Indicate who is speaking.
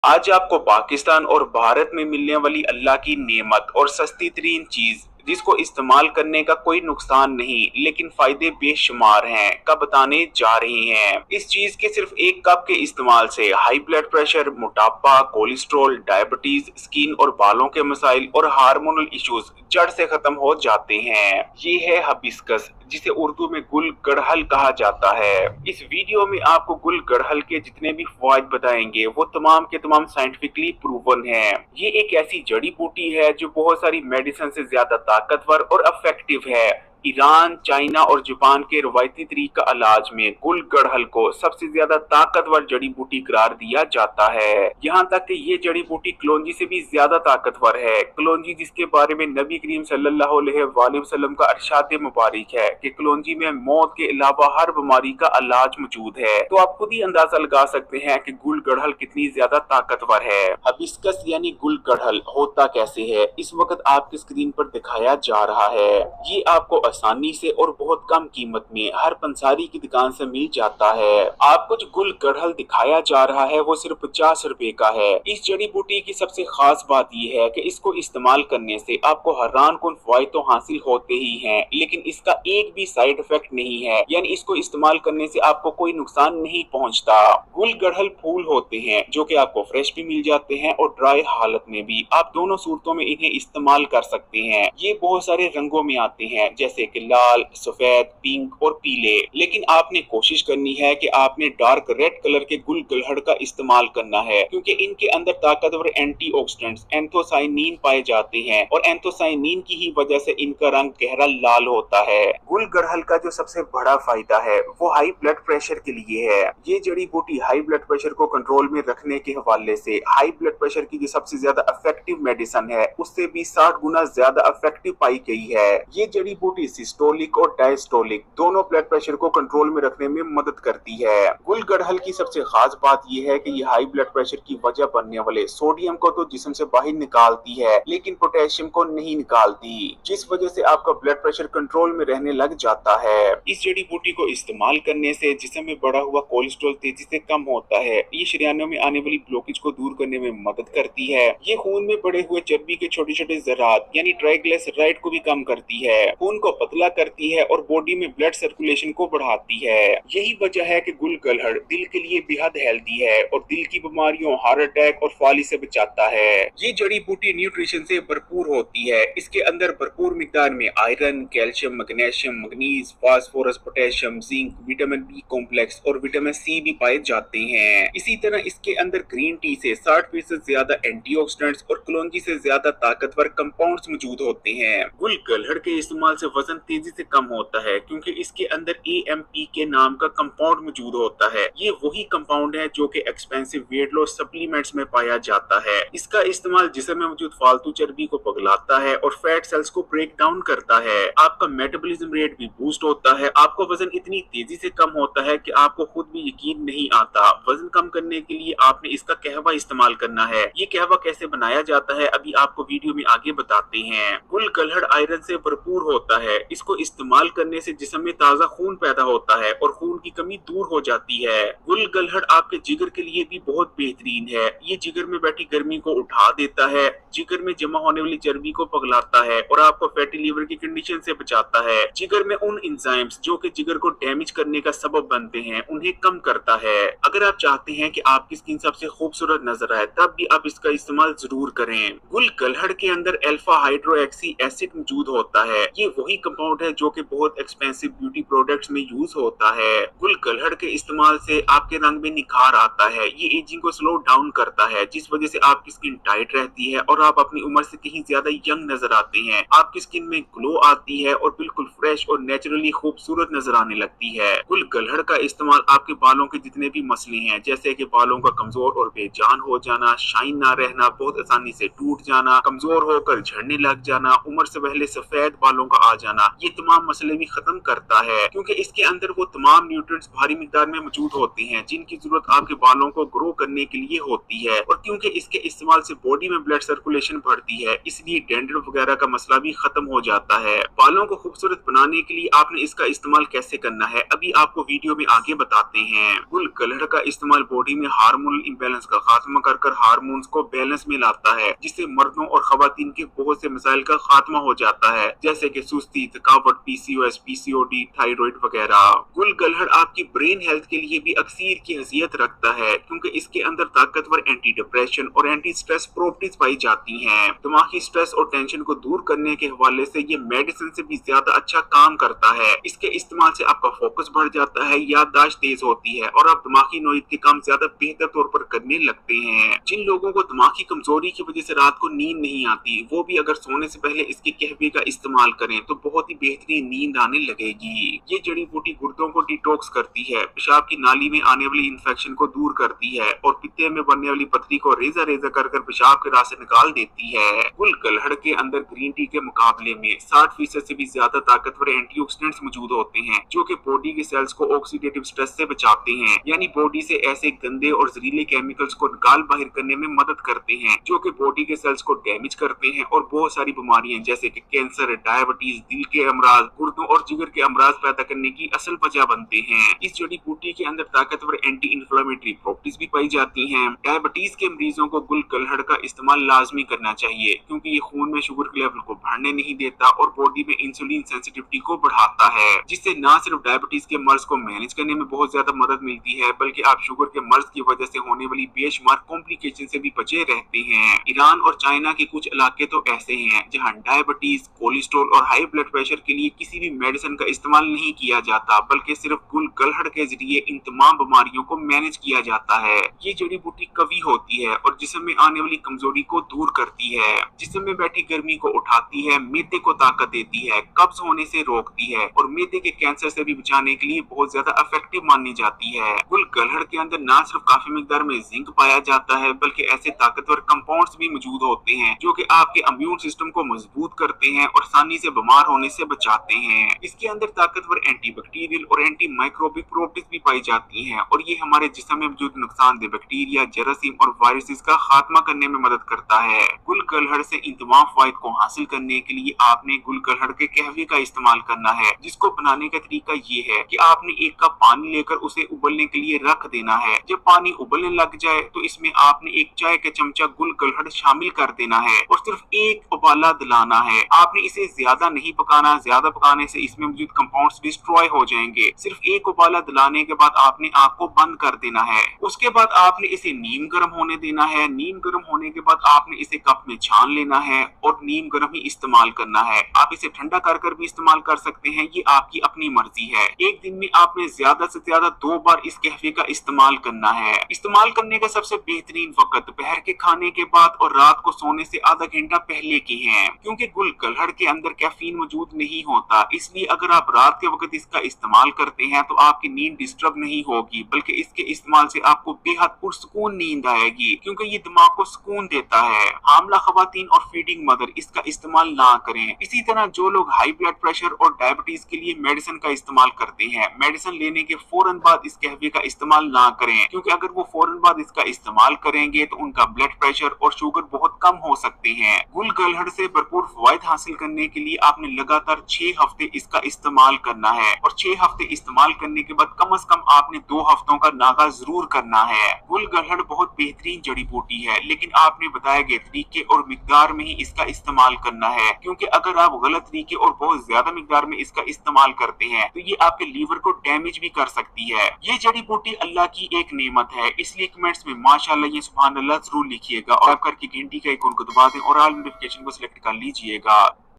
Speaker 1: आज आपको पाकिस्तान और भारत में मिलने वाली अल्लाह की नेमत और सस्ती तरीन चीज जिसको इस्तेमाल करने का कोई नुकसान नहीं लेकिन फायदे बेशुमार हैं का बताने जा रहे हैं। इस चीज के सिर्फ एक कप के इस्तेमाल से हाई ब्लड प्रेशर, मोटापा, कोलेस्ट्रॉल, डायबिटीज, स्किन और बालों के मसाइल और हार्मोनल इश्यूज जड़ से खत्म हो जाते हैं। ये है हबिस्कस, जिसे उर्दू में गुल गड़हल कहा जाता है। इस वीडियो में आपको गुल गड़हल के जितने भी फवाइद बताएंगे वो तमाम के तमाम साइंटिफिकली प्रूवन हैं। ये एक ऐसी जड़ी बूटी है जो बहुत सारी मेडिसिन से ज्यादा ताकतवर और इफेक्टिव है। ईरान, चाइना और जापान के रवायती तरीका इलाज में गुल गड़हल को सबसे ज्यादा ताकतवर जड़ी बूटी करार दिया जाता है। यहाँ तक कि ये जड़ी बूटी कलौंजी से भी ज्यादा ताकतवर है। कलौंजी, जिसके बारे में नबी करीम सल्लल्लाहु अलैहि वसल्लम का इरशाद मुबारक है कि कलौंजी में मौत के अलावा हर बीमारी का इलाज मौजूद है, तो आप खुद ही अंदाजा लगा सकते हैं कि गुल गड़हल कितनी ज्यादा ताकतवर है। हिबिस्कस यानी गुल गड़हल होता कैसे है, इस वक्त आपकी स्क्रीन पर दिखाया जा रहा है। ये आपको आसानी से और बहुत कम कीमत में हर पंसारी की दुकान से मिल जाता है। आपको जो गुल गड़हल दिखाया जा रहा है वो सिर्फ 50 रुपए का है। इस जड़ी बूटी की सबसे खास बात ये है कि इसको इस्तेमाल करने से आपको हैरान कुन फायदे तो हासिल होते ही हैं, लेकिन इसका एक भी साइड इफेक्ट नहीं है, यानी इसको इस्तेमाल करने से आपको कोई नुकसान नहीं पहुंचता। गुल गड़हल फूल होते हैं जो कि आपको फ्रेश भी मिल जाते हैं और ड्राई हालत में भी। आप दोनों सूरतों में इन्हें इस्तेमाल कर सकते हैं। ये बहुत सारे रंगों में आते हैं, जैसे कि लाल, सफेद, पिंक और पीले, लेकिन आपने कोशिश करनी है कि आपने डार्क रेड कलर के गुल गड़हल का इस्तेमाल करना है, क्योंकि इनके अंदर ताकतवर एंटीऑक्सीडेंट्स एंथोसाइनिन पाए जाते हैं और एंथोसाइनिन की ही वजह से इनका रंग गहरा लाल होता है। गुल गड़हल का जो सबसे बड़ा फायदा है वो हाई ब्लड प्रेशर के लिए है। ये जड़ी बूटी हाई ब्लड प्रेशर को कंट्रोल में रखने के हवाले से हाई ब्लड प्रेशर की जो सबसे ज्यादा इफेक्टिव मेडिसिन है उससे भी 60 गुना ज्यादा इफेक्टिव पाई गई है। ये जड़ी बूटी सिस्टोलिक और डायस्टोलिक दोनों ब्लड प्रेशर को कंट्रोल में रखने में मदद करती है। गुल गड़हल की सबसे खास बात यह है कि ये हाई ब्लड प्रेशर की वजह बनने वाले सोडियम को तो जिस्म से बाहर निकालती है, लेकिन पोटेशियम को नहीं निकालती, जिस वजह से आपका ब्लड प्रेशर कंट्रोल में रहने लग जाता है। इस जड़ी बूटी को इस्तेमाल करने से जिस्म में बढ़ा हुआ कोलेस्ट्रॉल तेजी से कम होता है। ये शरीयानों में आने वाली ब्लॉकेज को दूर करने में मदद करती है। ये खून में बढ़े हुए चर्बी के छोटे छोटे जरात यानी ट्राइग्लिसराइड को भी कम करती है, खून को पतला करती है और बॉडी में ब्लड सर्कुलेशन को बढ़ाती है। यही वजह है कि गुल गड़हल दिल के लिए बेहद हेल्दी है और दिल की बीमारियों, हार्ट अटैक और फाली से बचाता है। ये जड़ी बूटी न्यूट्रिशन से भरपूर होती है। इसके अंदर भरपूर मिकदार में iron, calcium, magnesium, manganese, phosphorus, potassium, zinc, vitamin B complex और विटामिन सी भी पाए जाते हैं। इसी तरह इसके अंदर ग्रीन टी से 60% ज्यादा एंटीऑक्सीडेंट्स और कलौंजी से ज्यादा ताकतवर कंपाउंड्स मौजूद होते हैं। गुल गड़हल के इस्तेमाल से वजन तेजी से कम होता है, क्योंकि इसके अंदर AMP के नाम का कंपाउंड मौजूद होता है। ये वही कंपाउंड है जो कि एक्सपेंसिव वेट लॉस सप्लीमेंट्स में पाया जाता है। इसका इस्तेमाल जिस्म में मौजूद फालतू चर्बी को पिघलाता है और फैट सेल्स को ब्रेक डाउन करता है। आपका मेटाबॉलिज्म रेट भी बूस्ट होता है। आपका वजन इतनी तेजी से कम होता है कि आपको खुद भी यकीन नहीं आता। वजन कम करने के लिए आपने इसका कहवा इस्तेमाल करना है। ये कहवा कैसे बनाया जाता है अभी आपको वीडियो में आगे बताते हैं। गुल गड़हल आयरन से भरपूर होता है। इसको इस्तेमाल करने से जिस्म में ताजा खून पैदा होता है और खून की कमी दूर हो जाती है। गुल गड़हल आपके जिगर के लिए भी बहुत बेहतरीन है। ये जिगर में बैठी गर्मी को उठा देता है, जिगर में जमा होने वाली चर्बी को पिघलाता है और आपको फैटी लीवर की कंडीशन से बचाता है। जिगर में उन एंजाइम्स जो कि जिगर को डैमेज करने का सबब बनते हैं उन्हें कम करता है। अगर आप चाहते हैं कि आपकी स्किन सबसे खूबसूरत नजर आए तब भी आप इसका इस्तेमाल जरूर करें। गुल गड़हल के अंदर अल्फा हाइड्रोक्सी एसिड मौजूद होता है। ये वही कंपाउंड है जो कि बहुत एक्सपेंसिव ब्यूटी प्रोडक्ट्स में यूज होता है। गुल गड़हल के इस्तेमाल से आपके रंग में निखार आता है। ये एजिंग को स्लो डाउन करता है, जिस वजह से आपकी स्किन टाइट रहती है और आप अपनी उम्र से कहीं ज्यादा यंग नजर आते हैं। आपकी स्किन में ग्लो आती है और बिल्कुल फ्रेश और नेचुरली खूबसूरत नजर आने लगती है। गुल गड़हल का इस्तेमाल आपके बालों के जितने भी मसले हैं, जैसे कि बालों का कमजोर और बेजान हो जाना, शाइन ना रहना, बहुत आसानी से टूट जाना, कमजोर होकर झड़ने लग जाना, उम्र से पहले सफेद बालों का आ जाना, जाना, ये तमाम मसले भी खत्म करता है, क्योंकि इसके अंदर वो तमाम न्यूट्रिएंट्स भारी मिकदार में मौजूद होते हैं जिनकी जरूरत आपके बालों को ग्रो करने के लिए होती है। और क्योंकि इसके इस्तेमाल से बॉडी में ब्लड सर्कुलेशन बढ़ती है, इसलिए डैंड्रफ वगैरह का मसला भी खत्म हो जाता है। बालों को खूबसूरत बनाने के लिए आपने इसका इस्तेमाल कैसे करना है अभी आपको वीडियो में आगे बताते हैं। गुलकलहड़ का इस्तेमाल बॉडी में हार्मोनल इम्बैलेंस का खात्मा कर हार्मोन्स को बैलेंस में लाता है, जिससे मर्दों और खवातीन के बहुत से मसाइल का खात्मा हो जाता है, जैसे कि सुस्ती, थकावट, पीसीओएस, पीसीओडी, थायराइड वगैरह। गुलकलहड़ आपकी ब्रेन हेल्थ के लिए भी अक्सीर की हैसियत रखता है, क्योंकि इसके अंदर ताकतवर एंटी डिप्रेशन और एंटी स्ट्रेस प्रॉपर्टीज पाई जाती हैं। दिमागी स्ट्रेस और टेंशन को दूर करने के हवाले से ये मेडिसिन से भी ज्यादा अच्छा काम करता है। इसके इस्तेमाल से आपका फोकस बढ़ जाता है, याददाश्त तेज होती है और आप दिमागी नोयत के काम ज्यादा बेहतर तौर पर करने लगते हैं। जिन लोगों को दिमागी कमजोरी की वजह से रात को नींद नहीं आती, वो भी अगर सोने से पहले इसके कहवे का इस्तेमाल करें तो बहुत ही बेहतरीन नींद आने लगेगी। ये जड़ी बूटी गुर्दों को डिटॉक्स करती है, पेशाब की नाली में आने वाली इन्फेक्शन को दूर करती है और पित्ते में बनने वाली पथरी को रेजा रेजा कर पेशाब के रास्ते निकाल देती है। गुलकलहड़ के अंदर ग्रीन टी के मुकाबले में 60% से भी ज्यादा ताकतवर एंटीऑक्सीडेंट्स मौजूद होते हैं, जो कि बॉडी के सेल्स को ऑक्सीडेटिव स्ट्रेस से बचाते हैं, यानी बॉडी से ऐसे गंदे और जहरीले केमिकल्स को निकाल बाहर करने में मदद करते हैं, जो कि बॉडी के सेल्स को डैमेज करते हैं और बहुत सारी बीमारियां जैसे कि कैंसर, डायबिटीज, दिल के अमराज, गुर्दों और जिगर के अमराज पैदा करने की असल वजह बनते हैं। इस जड़ी बूटी के अंदर ताकतवर एंटी इंफ्लेमेटरी प्रॉपर्टीज भी पाई जाती हैं। डायबिटीज के मरीजों को गुलकलहड़ का इस्तेमाल लाजमी करना चाहिए, क्योंकि ये खून में शुगर के लेवल को बढ़ने नहीं देता और बॉडी में इंसुलिन सेंसिटिविटी को बढ़ाता है, जिससे न सिर्फ डायबिटीज के मर्ज को मैनेज करने में बहुत ज्यादा मदद मिलती है, बल्कि आप शुगर के मर्ज की वजह से होने वाली बेशुमार कॉम्प्लिकेशन से भी बचे रहते हैं। ईरान और चाइना के कुछ इलाके तो ऐसे हैं जहां डायबिटीज, कोलेस्ट्रॉल और हाई ब्लड प्रेशर के लिए किसी भी मेडिसिन का इस्तेमाल नहीं किया जाता, बल्कि सिर्फ गुलकलहड़ के जरिए इन तमाम बीमारियों को मैनेज किया जाता है। ये जड़ी बूटी कवी होती है और जिस्म में आने वाली कमजोरी को दूर करती है, जिस्म में बैठी गर्मी को उठाती है, मैदे को ताकत देती है, कब्ज होने से रोकती है और मैदे के कैंसर से भी बचाने के लिए बहुत ज्यादा इफेक्टिव मानी जाती है। गुलकलहड़ के अंदर न सिर्फ काफी मिकदार में जिंक पाया जाता है, बल्कि ऐसे ताकतवर कंपाउंड्स भी मौजूद होते हैं जो कि आपके इम्यून सिस्टम को मजबूत करते हैं और आसानी से बीमार होने से बचाते हैं। इसके अंदर ताकतवर एंटीबैक्टीरियल और एंटी माइक्रोबिक प्रॉपर्टीज भी पाई जाती हैं और ये हमारे जिस्म में मौजूद नुकसानदेह बैक्टीरिया, जरासीम और वायरसेस का खात्मा करने में मदद करता है। गुलकलहड़ से इन तमाम फायदे को हासिल करने के लिए आपने गुलकलहड़ के कहवे का इस्तेमाल करना है, जिसको बनाने का तरीका ये है कि आपने एक कप पानी लेकर उसे उबलने के लिए रख देना है। जब पानी उबलने लग जाए तो इसमें आपने एक चाय का चमचा गुलकलहड़ शामिल कर देना है और सिर्फ एक उबाला दिलाना है। आपने इसे ज्यादा नहीं पकाना, ज्यादा पकाने से इसमें मौजूद कंपाउंड्स डिस्ट्रॉय हो जाएंगे। सिर्फ एक उबाला दिलाने के बाद आपने आग को बंद कर देना है। उसके बाद आपने इसे नीम गर्म होने देना है। नीम गर्म होने के बाद आपने इसे कप में छान लेना है और नीम गर्म ही इस्तेमाल करना है। आप इसे ठंडा कर भी इस्तेमाल कर सकते हैं, ये आपकी अपनी मर्जी है। एक दिन में आपने ज्यादा से ज्यादा 2 बार इस कहवे का इस्तेमाल करना है। इस्तेमाल करने का सबसे बेहतरीन वक्त दोपहर के खाने के बाद और रात को सोने से आधा घंटा पहले की है, क्योंकि गुलकलहड़ के अंदर कैफीन मौजूद नहीं होता। इसलिए अगर आप रात के वक्त इसका इस्तेमाल करते हैं तो आपकी नींद डिस्टर्ब नहीं होगी, बल्कि इसके इस्तेमाल से आपको बेहद पुरसुकून नींद आएगी, क्योंकि ये दिमाग को सुकून देता है। हामला खवातीन और फीडिंग मदर इसका इस्तेमाल ना करें। इसी तरह जो लोग हाई ब्लड प्रेशर और डायबिटीज के लिए मेडिसिन का इस्तेमाल करते हैं, मेडिसिन लेने के फौरन बाद इस कहवे का इस्तेमाल ना करें, क्योंकि अगर वो फौरन बाद इसका इस्तेमाल करेंगे तो उनका ब्लड प्रेशर और शुगर बहुत कम हो सकते हैं। गुलकलहड़ से भरपूर फवायद हासिल करने के लिए आपने लगातार 6 हफ्ते इसका इस्तेमाल करना है और 6 हफ्ते इस्तेमाल करने के बाद कम से कम आपने 2 हफ्तों का नागा जरूर करना है। गुलकलहड़ बहुत बेहतरीन जड़ी बूटी है, लेकिन आपने बताए गए तरीके और मिकदार में ही इसका इस्तेमाल करना है, क्योंकि अगर आप गलत तरीके और बहुत ज्यादा मिकदार में इसका इस्तेमाल करते हैं तो ये आपके लीवर को डैमेज भी कर सकती है। ये जड़ी बूटी अल्लाह की एक नेमत है, इसलिए कमेंट्स में माशाअल्लाह या सुभान अल्लाह जरूर लिखिएगा और आप करके घंटी का आइकन को दबा दें और ऑल नोटिफिकेशन को सिलेक्ट कर लीजिएगा।